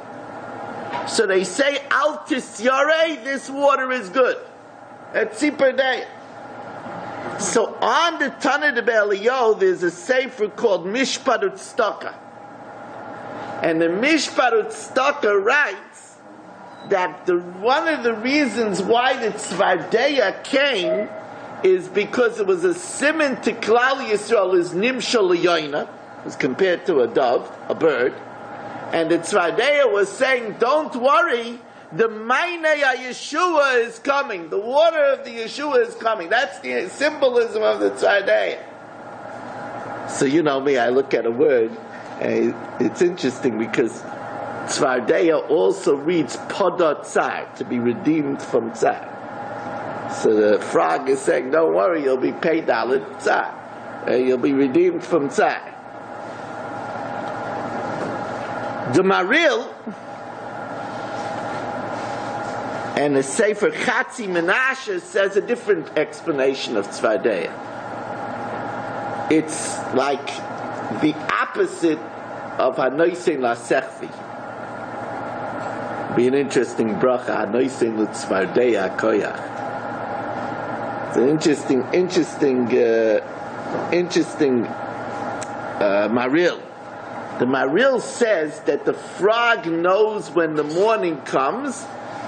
So they say, Al Tisyare, this water is good. At Tzipor Deya. So on the Tanit Be'Eliyahu, there's a sefer called Mishpat Tzedakah. And the Mishpat Tzedakah writes that one of the reasons why the Svardeya came is because it was a siman to Klal Yisrael is Nimshal L'Yoina, was compared to a dove, a bird. And the Tzvardeya was saying, don't worry, the Mainei Yeshua is coming. The water of the Yeshua is coming. That's the symbolism of the Tzvardeya. So you know me, I look at a word, and it's interesting because Tzvardeya also reads Poda Tsar, to be redeemed from Tsar. So the frog is saying, don't worry, you'll be paid Dalet Tsar. You'll be redeemed from Tsar. The Maril and the Sefer Chatzi Menashe says a different explanation of Tzvardeya. It's like the opposite of Hanoisen Lasechvi. Be an interesting bracha, Hanoisen Tzvardeya Koyach. It's an interesting Maril. The Maril says that the frog knows when the morning comes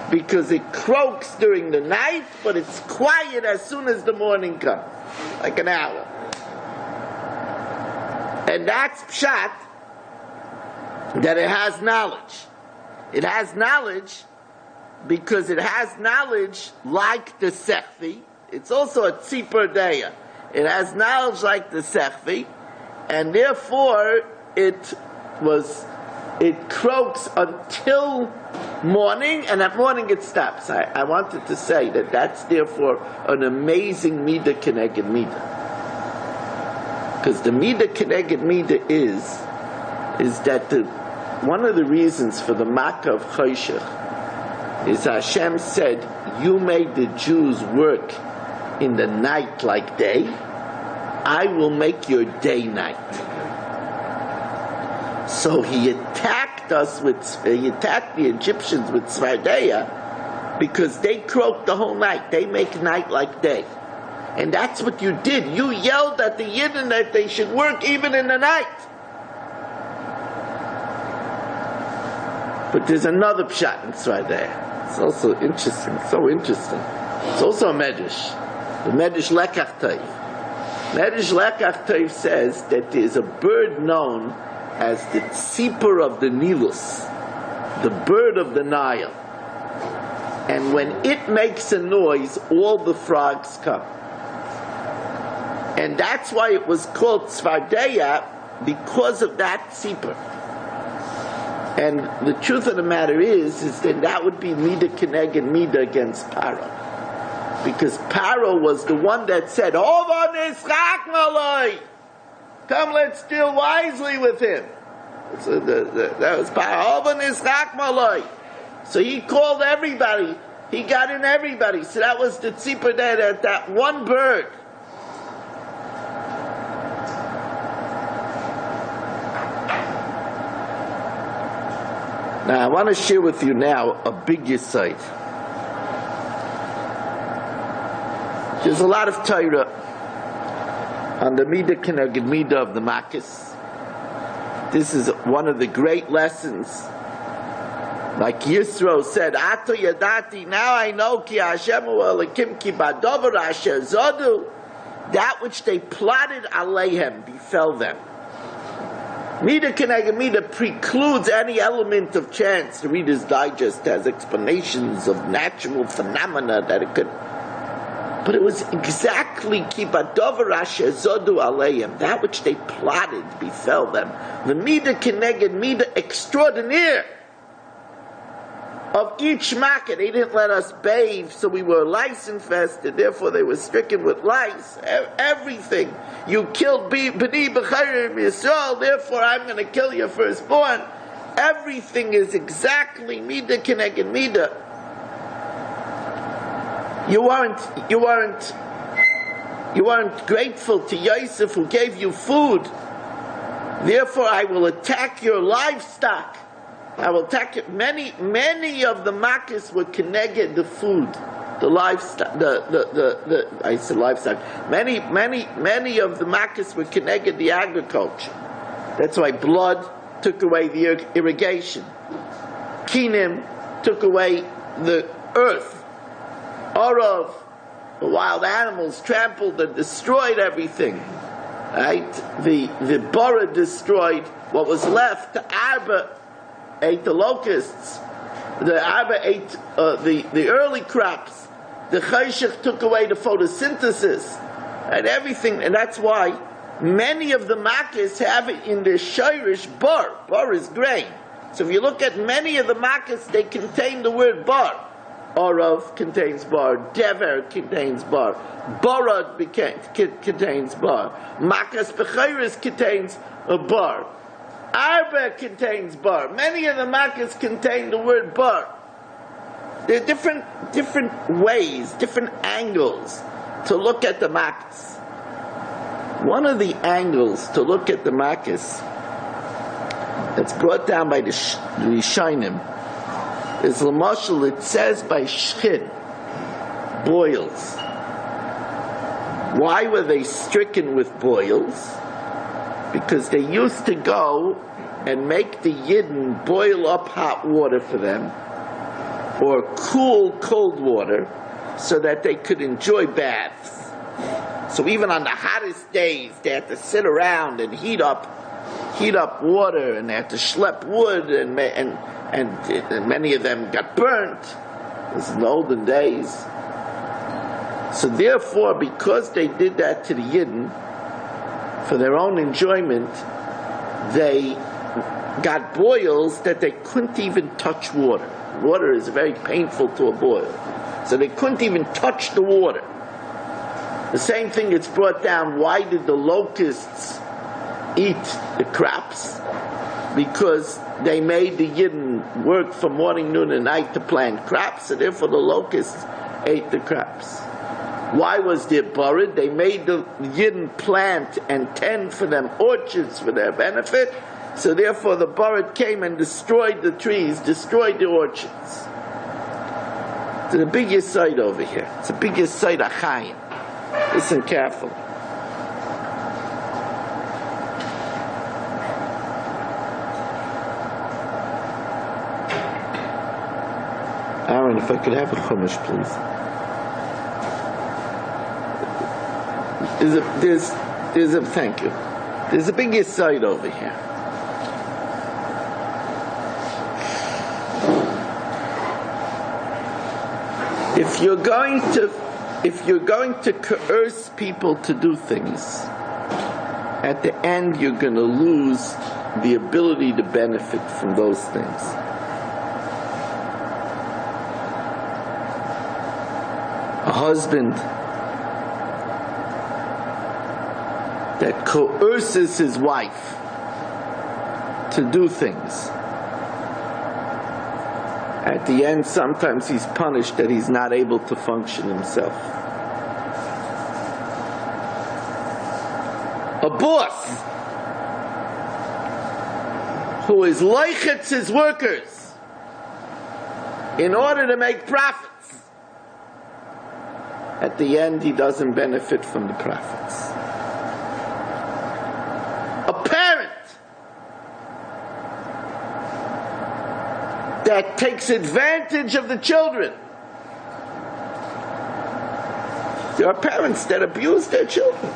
because it croaks during the night, but it's quiet as soon as the morning comes, like an owl. And that's pshat, that it has knowledge. It has knowledge because it has knowledge like the Sechvi. It's also a tzipor deya. It has knowledge like the Sechvi, and therefore it croaks until morning, and at morning it stops. I wanted to say that that's therefore an amazing midah keneged midah. Because the midah keneged midah is that one of the reasons for the makkah of Choshech is Hashem said, you made the Jews work in the night like day, I will make your day night. So he attacked the Egyptians with Svardeya because they croaked the whole night. They make night like day. And that's what you did. You yelled at the Yidden that they should work even in the night. But there's another pshat in Svardeya. It's also interesting, so interesting. It's also a medrash. The medrash Lekach Tov. Medrash Lekach Tov says that there's a bird known as the tzipor of the Nilus, the bird of the Nile. And when it makes a noise, all the frogs come. And that's why it was called Svardeya, because of that tzipor. And the truth of the matter is that would be midah keneged midah against Paro. Because Paro was the one that said, Hova nischak maloi! Come, let's deal wisely with him. So that was Paro. Hova nischak maloi! So he called everybody. He got in everybody. So that was the tzipor that one bird. Now I want to share with you now a big yesod. There's a lot of Torah on the midah keneged midah of the Makkos. This is one of the great lessons. Like Yisro said, Ato yadati, now I know ki Hashem hu Elokim ki badover asher zodu, that which they plotted aleihem befell them. Midah keneged midah precludes any element of chance. The Reader's Digest has explanations of natural phenomena that it could. But it was exactly ki badover asher zodu aleihem, that which they plotted befell them. The midah keneged midah extraordinaire of each makkah. They didn't let us bathe, so we were lice infested, therefore they were stricken with lice. Everything. You killed B'ni B'chayrim Yisrael, therefore I'm going to kill your firstborn. Everything is exactly midah keneged midah. You weren't grateful to Yosef who gave you food. Therefore I will attack your livestock. I will attack it. Many of the makkos were keneged the food, the livestock. I said livestock. Many of the makkos were keneged the agriculture. That's why blood took away the irrigation. Kinim took away the earth. Orov, the wild animals trampled and destroyed everything. Right? The Bora destroyed what was left. The Arba ate the locusts. The Arba ate the early crops. The Choshech took away the photosynthesis and everything. And that's why many of the makkos have it in their shirish bar. Bar is grain. So if you look at many of the makkos, they contain the word bar. Orav contains bar. Dever contains bar. Borad contains bar. Makas Bechiris contains a bar. Arba contains bar. Many of the makas contain the word bar. There are different ways, different angles to look at the makas. One of the angles to look at the makas that's brought down by the Rishonim is l'mashal, it says by shchin, boils. Why were they stricken with boils? Because they used to go and make the Yidden boil up hot water for them, or cool cold water, so that they could enjoy baths. So even on the hottest days, they had to sit around and heat up water, and they had to schlep wood, and many of them got burnt. This is in the olden days. So therefore, because they did that to the Yidden, for their own enjoyment, they got boils that they couldn't even touch water. Water is very painful to a boil. So they couldn't even touch the water. The same thing gets brought down. Why did the locusts eat the crops? Because they made the Yidden work from morning, noon, and night to plant crops, and therefore the locusts ate the crops. Why was there bored? They made the Yidden plant and tend for them orchards for their benefit, so therefore the bored came and destroyed the trees, destroyed the orchards. It's the biggest site over here. It's the biggest site of Chaim. Listen carefully. Aaron, if I could have a chumash, please. Thank you. There's a biggest site over here. If you're going to coerce people to do things, at the end you're going to lose the ability to benefit from those things. A husband that coerces his wife to do things, at the end sometimes he's punished that he's not able to function himself. A boss who is loichetz his workers in order to make profits, at the end he doesn't benefit from the profits. A parent that takes advantage of the children. There are parents that abuse their children.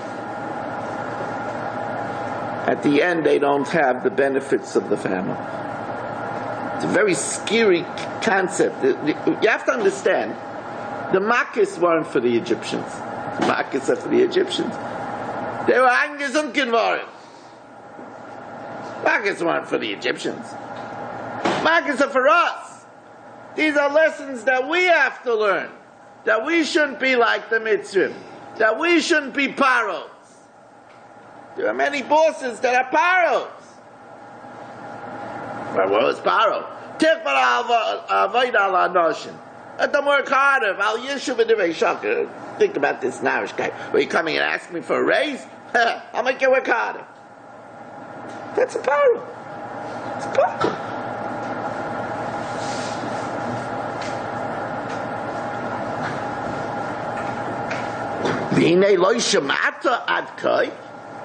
At the end, they don't have the benefits of the family. It's a very scary concept. You have to understand, the Makkahs weren't for the Egyptians. The Makkahs are for the Egyptians. They were angesunken waren. Makkahs weren't for the Egyptians. Makkahs are for us. These are lessons that we have to learn. That we shouldn't be like the Mitzrim. That we shouldn't be paros. There are many bosses that are paros. Well, what was paro? Let them work harder. Think about this nowish guy. Are you coming and asking me for a raise? I'll make you work harder. That's a paro. It's a paro.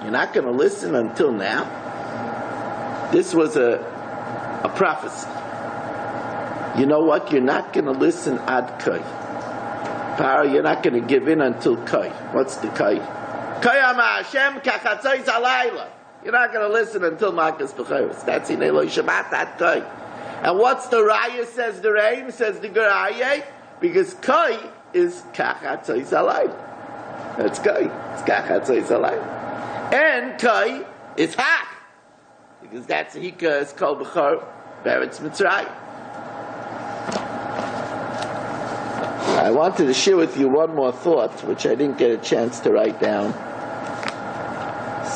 You're not going to listen until now. This was a prophecy. You know what? You're not going to listen ad kai. Paro, you're not going to give in until kai. What's the kai? You're not going to listen until Makas B'chayos. That's in Eloi Shabbat ad kai. And what's the raya, says the Reim, says the Geraye? Because kai is kachatzos alayla. That's kai. It's kachatzos alayla. And kai is hach. Because that's hika is kol b'chor beretz Mitzrayim. I wanted to share with you one more thought, which I didn't get a chance to write down.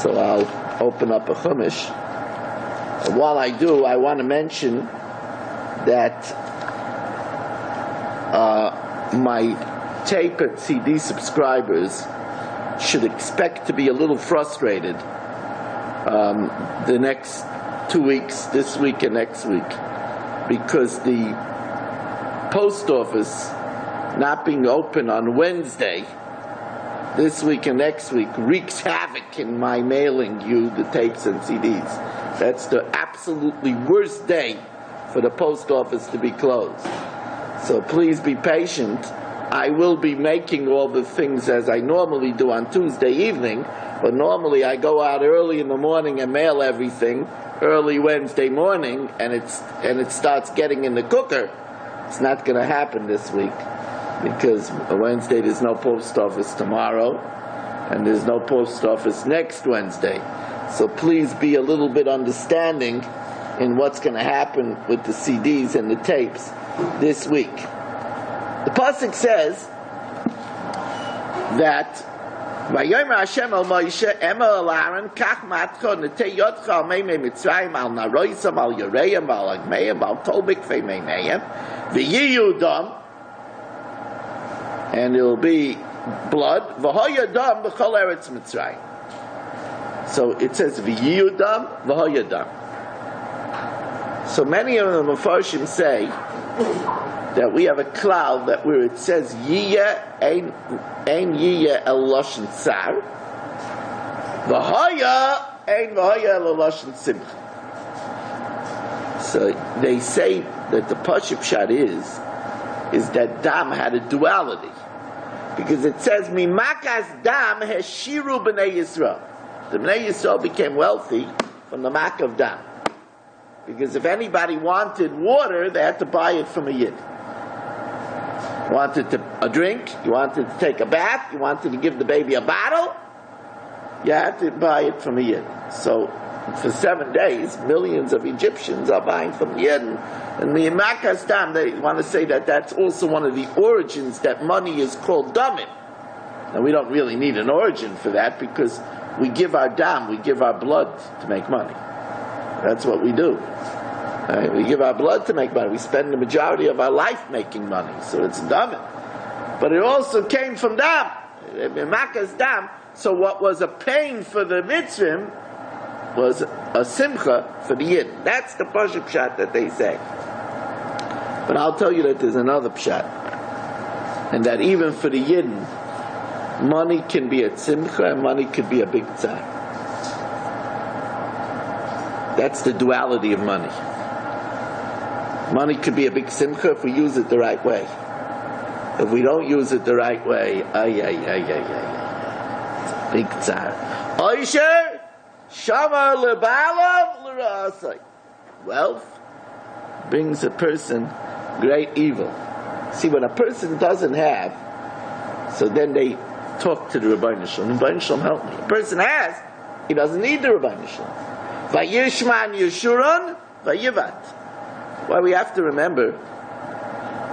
So I'll open up a chumash. And while I do, I want to mention that my tape and CD subscribers should expect to be a little frustrated the next 2 weeks, this week and next week, because the post office not being open on Wednesday this week and next week wreaks havoc in my mailing you the tapes and CDs. That's the absolutely worst day for the post office to be closed. So please be patient. I will be making all the things as I normally do on Tuesday evening, but normally I go out early in the morning and mail everything early Wednesday morning, and it starts getting in the cooker It's not going to happen this week because Wednesday there's no post office tomorrow and there's no post office next Wednesday. So please be a little bit understanding in what's going to happen with the CDs and the tapes this week. The pasuk says that Vayomer Hashem al Moshe Emer al Aaron Kach matcha netei yodcha al meimei Mitzrayim al naroisam al yoreim al agmeim al tol mikvei meimeim v'yiyu dam, and it will be blood v'hoya dam b'chol eretz Mitzrayim. So it says v'yiyu dam v'hoya dam. So many of the Mefarshim say that we have a cloud that where it says Yiyah ein Yiyah el Lashon Tsar, V'haya ein V'haya el Lashon Simcha. So they say that the Pashup Pshat is that Dam had a duality, because it says Mimakas Dam Heshiru B'nei Yisrael. The B'nei Yisrael became wealthy from the mak of Dam, because if anybody wanted water, they had to buy it from a Yid. You wanted a drink, you wanted to take a bath, you wanted to give the baby a bottle, you had to buy it from a Yid. So for 7 days, millions of Egyptians are buying from the Yid. And the Makas Dam, they want to say that that's also one of the origins that money is called damim. And we don't really need an origin for that, because we give our dam, we give our blood to make money. That's what we do. Right? We give our blood to make money. We spend the majority of our life making money. So it's damim. But it also came from dam. Makas dam. So what was a pain for the Mitzrim was a simcha for the Yid. That's the Pashup Pshat that they say. But I'll tell you that there's another Pshat. And that even for the Yid, money can be a simcha and money could be a big tzar. That's the duality of money. Money could be a big simcha if we use it the right way. If we don't use it the right way, it's a big tzar. Oisher shamar lebalav l'ra'asai. Wealth brings a person great evil. See, when a person doesn't have, so then they talk to the Rebbeinu Shalom. Rebbeinu Shalom, help me. A person has, he doesn't need the Rebbeinu Shalom. Vayishman Yeshurun, Vayivat. Well, we have to remember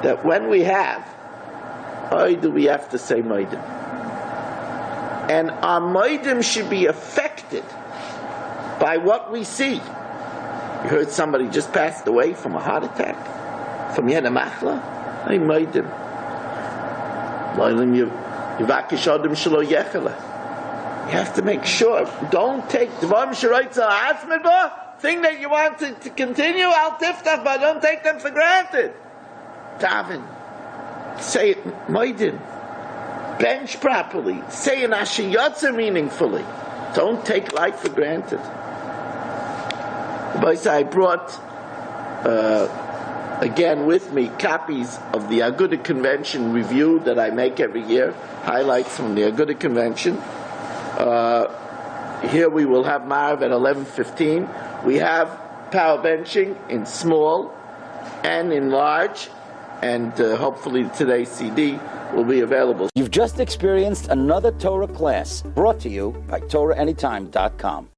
that when we have, why do we have to say Moedim? And our Moedim should be affected by what we see. You heard somebody just passed away from a heart attack, from Yena Machla? Hey, Moedim. You have to make sure. Don't take thing that you want to continue, Al Tiftach, but don't take them for granted. Davin. Say it Moedim. Bench properly. Say an Ashiyotzer meaningfully. Don't take life for granted. I brought again with me copies of the Agudah Convention review that I make every year, highlights from the Agudah Convention. Here we will have Marav at 11:15. We have power benching in small and in large, and hopefully today's CD will be available. You've just experienced another Torah class brought to you by TorahAnytime.com.